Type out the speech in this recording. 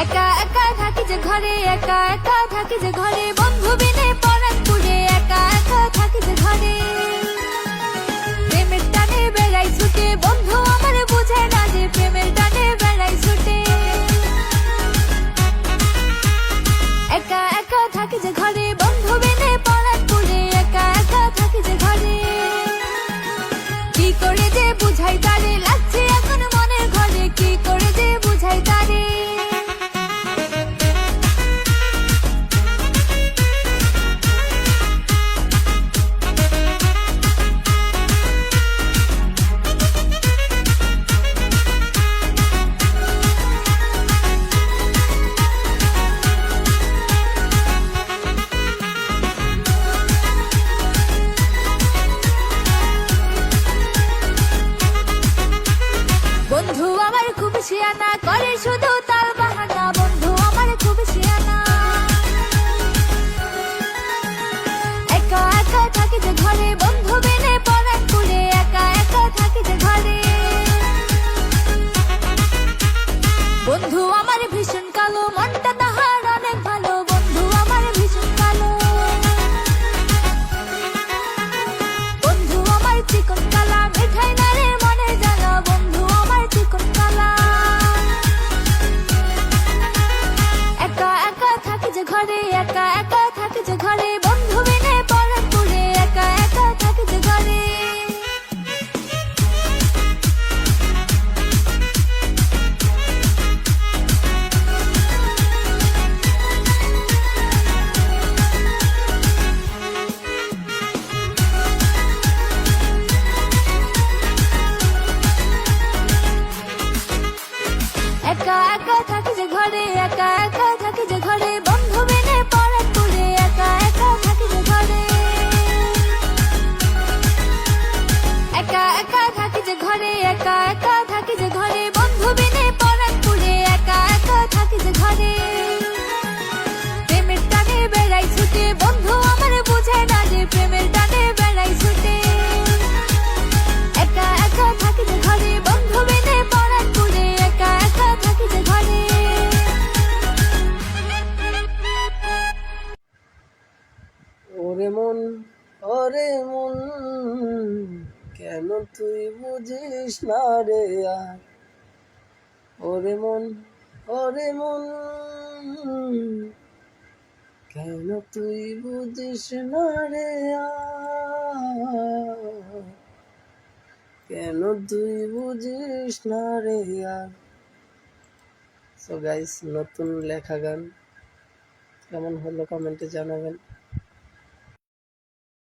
একা একা থাকি যে ঘরে, একা একা থাকি যে ঘরে, বন্ধু বিনে পরাণ পুড়ে, একা একা থাকি যে ঘরে। প্রেমের টানে বেড়াই ছুটে, বন্ধু আমার বুঝে না যে প্রেমের টানে বেড়াই ছুটে। একা একা থাকি যে ঘরে, বন্ধু বিনে পরাণ পুড়ে, একা একা থাকি যে ঘরে। কি করে যে বুঝাই তারে, লাগছে এখন মনের ঘরে, কি করে যে বুঝাই তারে। বন্ধু আমার খুব শিয়ানা, করে শুধু তার বাহানা, বন্ধু আমার খুব শিয়ানা। একা একা থাকি যে ঘরে, বন্ধু বিনে পরাণ পুড়ে, একা একা থাকি যে ঘরে। বন্ধু আমার ভীষণ কালো, মনটা তাহার অনেক ভালো, বন্ধু আমার ভীষণ কালো। বন্ধু আমার চিকন কালা, মিঠাই নারে মনে জ্বালা, বন্ধু আমার চিকন কালা। একা একা থাকি যে ঘরে, একা একা থাকি যে ঘরে, বন্ধু বিনে পরাণ পুড়ে, একা একা থাকি যে ঘরে। একা একা থাকি যে ঘরে, একা একা থাকি যে ঘরে, বন্ধু বিনে পরাণ পুড়ে, একা একা থাকি যে ঘরে। একা একা থাকি যে ঘরে, একা একা থাকি যে ঘরে, বন্ধু বিনে পরাণ পুড়ে, একা একা থাকি যে ঘরে। প্রেমের টানে বেড়াই ছুটে, বন্ধু আমার বুঝে না যে প্রেমের টানে বেড়াই ছুটে। একা একা থাকি যে ঘরে, বন্ধু বিনে পরাণ পুড়ে, একা একা থাকি যে ঘরে। ওরে মন, ওরে মন, কেন তুই বুঝিস না রে আর। ওরে মন, ওরে মন, কেন তুই বুঝিস না রে আর। কেন তুই বুঝিস না রে আর। সো গাইস, নতুন লেখা গান কেমন হলো কমেন্টে জানাবেন।